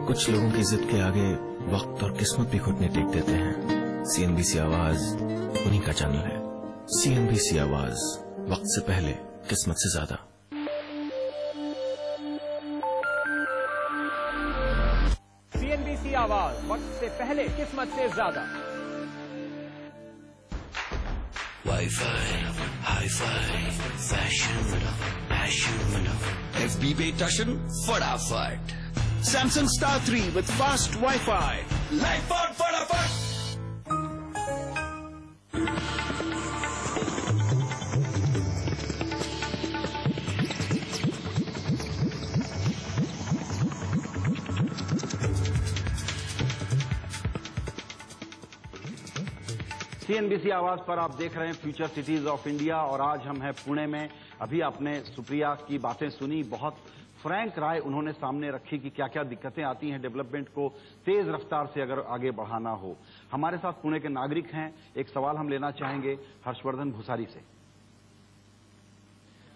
कुछ लोगों की जिद के आगे वक्त और किस्मत भी घुटने टेक देते हैं। सीएनबीसी आवाज उन्हीं का चैनल है। सीएनबीसी आवाज, वक्त से पहले, किस्मत से ज्यादा। सीएनबीसी आवाज, वक्त से पहले, किस्मत से ज्यादा। Wi-Fi, Hi-Fi, Fashion, Passion, FB Tashan, Fadafat. Samsung Star 3 with fast Wi-Fi. Life on Fadafat. CNBC आवाज पर आप देख रहे हैं फ्यूचर सिटीज ऑफ इंडिया और आज हम हैं पुणे में। अभी आपने सुप्रिया की बातें सुनी, बहुत फ्रैंक राय उन्होंने सामने रखी कि क्या क्या दिक्कतें आती हैं डेवलपमेंट को तेज रफ्तार से अगर आगे बढ़ाना हो। हमारे साथ पुणे के नागरिक हैं, एक सवाल हम लेना चाहेंगे हर्षवर्धन भूसारी से।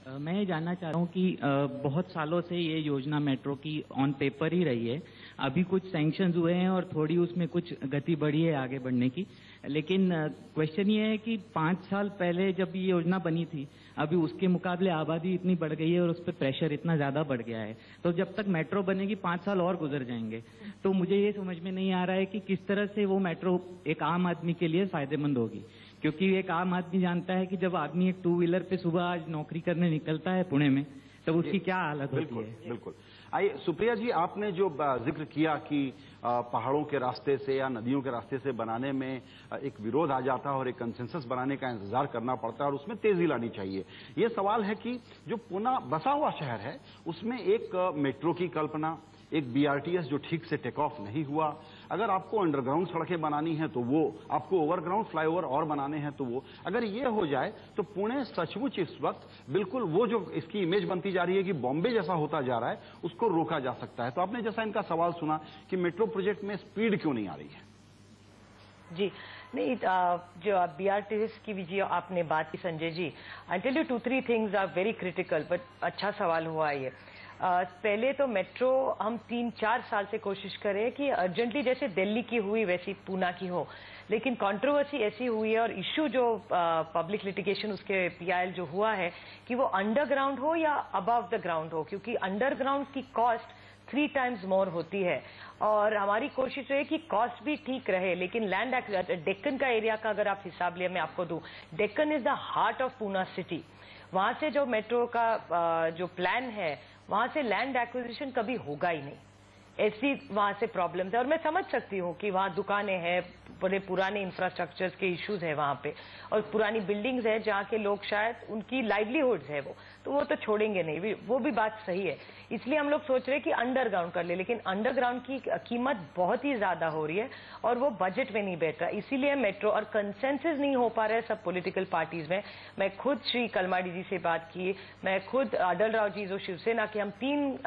मैं ये जानना चाह रहा हूँ कि बहुत सालों से ये योजना मेट्रो की ऑन पेपर ही रही है। अभी कुछ सैंक्शंस हुए हैं और थोड़ी उसमें कुछ गति बढ़ी है आगे बढ़ने की, लेकिन क्वेश्चन ये है कि 5 साल पहले जब ये योजना बनी थी, अभी उसके मुकाबले आबादी इतनी बढ़ गई है और उस पर प्रेशर इतना ज्यादा बढ़ गया है, तो जब तक मेट्रो बनेगी 5 साल और गुजर जाएंगे। तो मुझे ये समझ में नहीं आ रहा है कि किस तरह से वो मेट्रो एक आम आदमी के लिए फायदेमंद होगी, क्योंकि एक आम आदमी जानता है कि जब आदमी एक 2 व्हीलर पे सुबह आज नौकरी करने निकलता है पुणे में, तो उसकी क्या हालत होती है। बिल्कुल। आइए सुप्रिया जी, आपने जो जिक्र किया कि पहाड़ों के रास्ते से या नदियों के रास्ते से बनाने में एक विरोध आ जाता है और एक कंसेंसस बनाने का इंतजार करना पड़ता है और उसमें तेजी लानी चाहिए। ये सवाल है कि जो पुणे बसा हुआ शहर है उसमें एक मेट्रो की कल्पना, एक बीआरटीएस जो ठीक से टेक ऑफ नहीं हुआ, अगर आपको अंडरग्राउंड सड़कें बनानी है तो वो, आपको ओवरग्राउंड फ्लाईओवर और बनाने हैं तो वो, अगर ये हो जाए तो पुणे सचमुच इस वक्त बिल्कुल वो जो इसकी इमेज बनती जा रही है कि बॉम्बे जैसा होता जा रहा है, उसको रोका जा सकता है। तो आपने जैसा इनका सवाल सुना कि मेट्रो प्रोजेक्ट में स्पीड क्यों नहीं आ रही है। जी नहीं, जो बीआरटीएस की भी जो आपने बात की Sanjay ji, I tell you 2-3 things are very critical, but अच्छा सवाल हुआ ये। पहले तो मेट्रो हम 3-4 साल से कोशिश करें कि अर्जेंटली जैसे दिल्ली की हुई वैसी पूना की हो, लेकिन कंट्रोवर्सी ऐसी हुई है और इश्यू जो पब्लिक लिटिगेशन उसके पीआईएल जो हुआ है कि वो अंडरग्राउंड हो या अबव द ग्राउंड हो, क्योंकि अंडरग्राउंड की कॉस्ट 3 टाइम्स मोर होती है और हमारी कोशिश है कि कॉस्ट भी ठीक रहे, लेकिन लैंड डेक्कन का एरिया का अगर आप हिसाब लिया मैं आपको दूं, Deccan is the heart of Poona city. वहां से जो मेट्रो का जो प्लान है वहां से लैंड एक्विजिशन कभी होगा ही नहीं, ऐसी वहां से प्रॉब्लम है। और मैं समझ सकती हूँ कि वहां दुकानें हैं, बड़े पुराने इंफ्रास्ट्रक्चर्स के इश्यूज है वहां पे और पुरानी बिल्डिंग्स है जहाँ के लोग शायद उनकी लाइवलीहुड्स है वो तो छोड़ेंगे नहीं, वो भी बात सही है। इसलिए हम लोग सोच रहे हैं कि अंडरग्राउंड कर ले, लेकिन अंडरग्राउंड की कीमत बहुत ही ज्यादा हो रही है और वो बजट में नहीं बैठ रहा, इसीलिए मेट्रो और कंसेंसस नहीं हो पा रहा है सब पॉलिटिकल पार्टीज में। मैं खुद श्री कलमाडी जी से बात की, मैं खुद अटल राव जी जो शिवसेना के, हम 3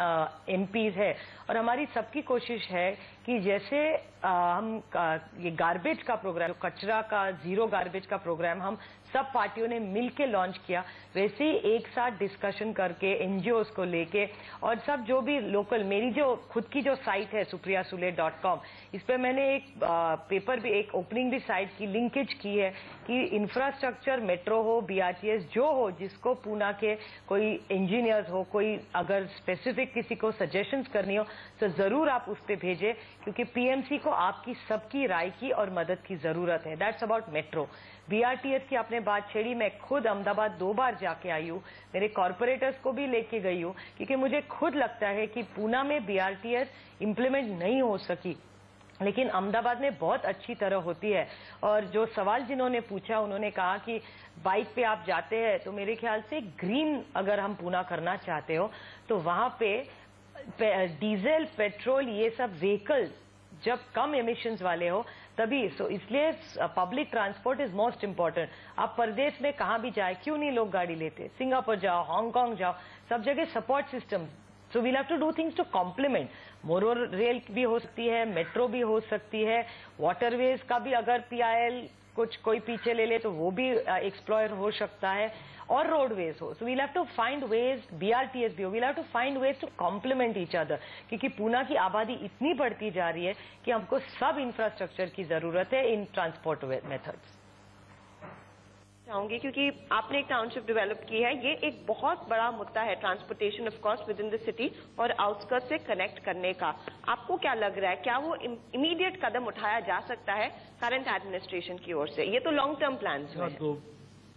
एमपीज है और हमारी सबकी कोशिश है कि जैसे हम ये गार्बेज का प्रोग्राम, कचरा का जीरो गार्बेज का प्रोग्राम हम सब पार्टियों ने मिलकर लॉन्च किया, वैसे ही एक साथ डिस्कशन करके एनजीओज को लेके और सब जो भी लोकल, मेरी जो खुद की जो साइट है supriyasule.com, इस पर मैंने एक पेपर भी, एक ओपनिंग भी साइट की लिंकेज की है कि इंफ्रास्ट्रक्चर मेट्रो हो, बीआरटीएस जो हो, जिसको पूना के कोई इंजीनियर्स हो, कोई अगर स्पेसिफिक किसी को सजेशंस करनी हो तो जरूर आप उस पर भेजें, क्योंकि पीएमसी को आपकी सबकी राय की और मदद की जरूरत है। That's about metro. बीआरटीएस की आपने बात छेड़ी, मैं खुद अहमदाबाद 2 बार जाके आई हूँ, मेरे कॉर्पोरेटर्स को भी लेके गई हूँ, क्योंकि मुझे खुद लगता है कि पूना में बीआरटीएस इंप्लीमेंट नहीं हो सकी, लेकिन अहमदाबाद में बहुत अच्छी तरह होती है। और जो सवाल जिन्होंने पूछा उन्होंने कहा कि बाइक पे आप जाते हैं तो मेरे ख्याल से ग्रीन अगर हम पूना करना चाहते हो तो वहां पे डीजल, पेट्रोल, ये सब व्हीकल्स जब कम एमिशंस वाले हो तभी, सो इसलिए public transport is most important. आप परदेश में कहाँ भी जाए, क्यों नहीं लोग गाड़ी लेते, सिंगापुर जाओ, हांगकांग जाओ, सब जगह support system. So we'll have to do things to complement. Monorail भी हो सकती है, मेट्रो भी हो सकती है, वाटरवेज का भी अगर पीआईएल कुछ कोई पीछे ले ले तो वो भी एक्सप्लोर हो सकता है। और रोडवेज हो. So we'll have to find ways, BRTS भी हो, we'll have to find ways to complement each other. क्योंकि पूना की आबादी इतनी बढ़ती जा रही है कि हमको सब इंफ्रास्ट्रक्चर की जरूरत है इन ट्रांसपोर्ट मेथड्स. चाहूंगी क्योंकि आपने एक टाउनशिप डेवलप की है, ये एक बहुत बड़ा मुद्दा है transportation of course with in the city और आउटस्कर्ट से कनेक्ट करने का. आपको क्या लग रहा है, क्या वो इमीडिएट कदम उठाया जा सकता है करंट एडमिनिस्ट्रेशन की ओर से? ये तो लॉन्ग टर्म प्लान है. तो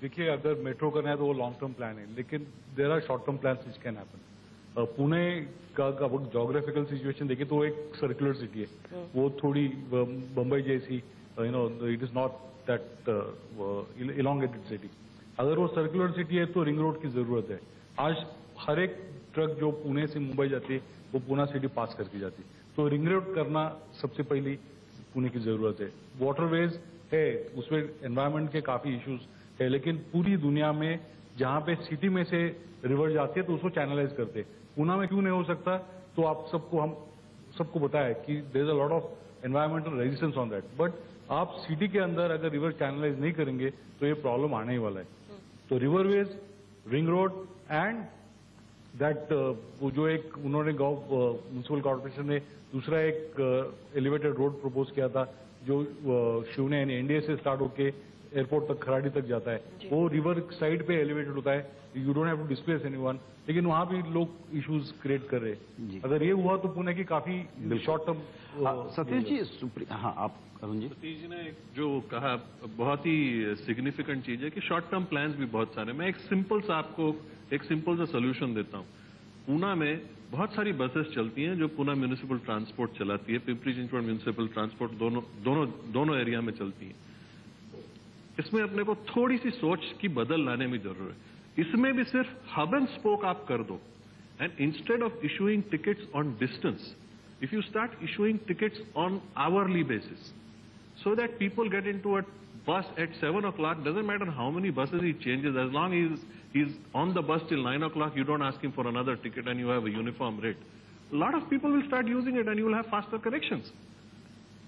देखिए, अगर मेट्रो करना है तो वो लॉन्ग टर्म प्लान है, लेकिन there are short term plan which can happen. Pune का जोग्राफिकल सिचुएशन देखिए तो एक सर्कुलर सिटी है, वो थोड़ी बम्बई जैसी, it is not that elongated city. अगर वो सर्कुलर सिटी है तो रिंग रोड की जरूरत है. आज हर एक ट्रक जो पुणे से मुंबई जाती है वो पूना सिटी पास करके जाती है, तो रिंग रोड करना सबसे पहली पुणे की जरूरत है. वाटरवेज है, उसमें एनवायरमेंट के काफी इश्यूज है, लेकिन पूरी दुनिया में जहां पे सिटी में से रिवर जाती है तो उसको चैनलाइज करते हैं. पुणे में क्यों नहीं हो सकता? तो आप सबको पता है कि there is a lot of environmental resistance on that. But आप सिटी के अंदर अगर रिवर चैनलाइज नहीं करेंगे तो ये प्रॉब्लम आने ही वाला है. तो रिवरवेज, रिंग रोड एंड दैट वो जो एक उन्होंने म्यूनिसिपल कॉर्पोरेशन ने दूसरा एक एलिवेटेड रोड प्रपोज किया था जो शिवने यानी एनडीए से स्टार्ट होके एयरपोर्ट तक, खराड़ी तक जाता है, वो रिवर साइड पे एलिवेटेड होता है. You don't have to displace anyone, लेकिन वहां भी लोग इश्यूज क्रिएट कर रहे हैं. अगर ये हुआ तो पुणे की काफी शॉर्ट टर्म. सतीश जी, हाँ आप अरुण जी. सतीश जी ने जो कहा बहुत ही सिग्निफिकेंट चीज है कि शॉर्ट टर्म प्लान्स भी बहुत सारे. मैं एक सिंपल सा सोल्यूशन देता हूँ. पूना में बहुत सारी बसेस चलती हैं जो पूना म्यूनिसिपल ट्रांसपोर्ट चलाती है, पिंपरी चिंचवड म्यूनिसिपल ट्रांसपोर्ट दोनों एरिया में चलती है. इसमें अपने को थोड़ी सी सोच की बदल लाने में जरूरत है. इसमें भी सिर्फ हब एंड स्पोक आप कर दो, and instead of issuing tickets on distance, if you start issuing tickets on hourly basis so that people get into a bus at 7 o'clock, doesn't matter how many buses he changes, as long as he's on the bus till 9 o'clock, you don't ask him for another ticket and you have a uniform rate. A lot of people will start using it and you will have faster connections.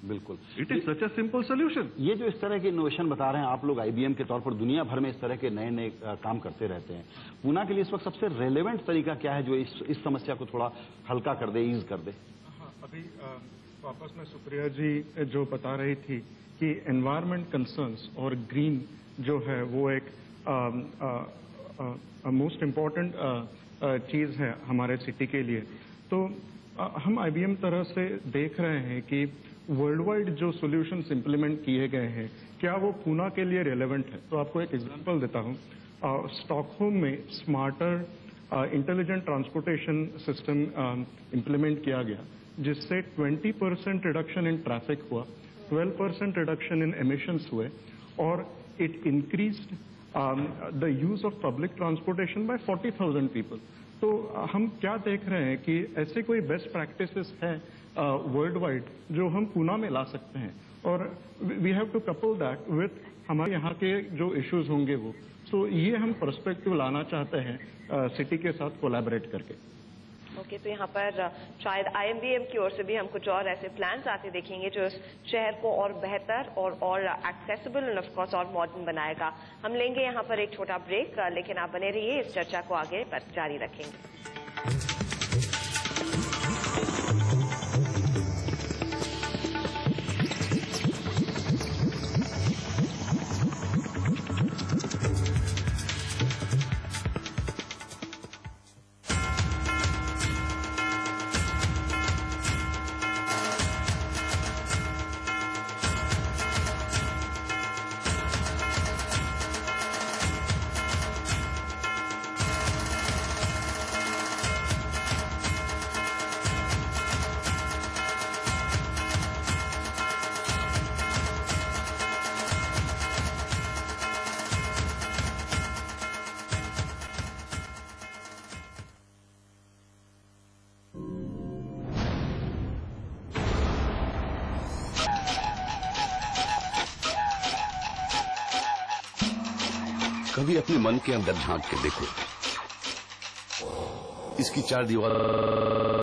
बिल्कुल, it is such a simple solution. ये जो इस तरह के innovation बता रहे हैं आप लोग आईबीएम के तौर पर, दुनिया भर में इस तरह के नए नए काम करते रहते हैं. पूना के लिए इस वक्त सबसे रेलेवेंट तरीका क्या है जो इस समस्या को थोड़ा हल्का कर दे, ईज कर दे? अभी वापस में सुप्रिया जी जो बता रही थी कि एनवायरमेंट कंसर्न्स और ग्रीन जो है वो एक मोस्ट इम्पॉर्टेंट चीज है हमारे सिटी के लिए. तो हम आईबीएम तरह से देख रहे हैं कि वर्ल्ड वाइड जो सॉल्यूशंस इंप्लीमेंट किए गए हैं क्या वो पूना के लिए रेलेवेंट है. तो आपको एक एग्जांपल देता हूँ. स्टॉकहोम में smarter intelligent transportation system implement किया गया जिससे 20% रिडक्शन इन ट्रैफिक हुआ, 12% रिडक्शन इन एमिशंस हुए और it increased the use of public transportation by 40,000 people. तो हम क्या देख रहे हैं कि ऐसे कोई बेस्ट प्रैक्टिसेस हैं वर्ल्ड वाइड जो हम पूना में ला सकते हैं और we have to couple that with हमारे यहाँ के जो इश्यूज होंगे वो. सो ये हम पर्सपेक्टिव लाना चाहते हैं सिटी के साथ कोलैबोरेट करके. ओके, तो यहाँ पर शायद आईएमबीएम की ओर से भी हम कुछ और ऐसे प्लान्स आते देखेंगे जो इस शहर को और बेहतर और एक्सेसिबल एंड ऑफ कोर्स और मॉडर्न बनाएगा. हम लेंगे यहाँ पर एक छोटा ब्रेक, लेकिन आप बने रहिए, इस चर्चा को आगे जारी रखेंगे. कभी अपने मन के अंदर झांक के देखो, इसकी चार दीवार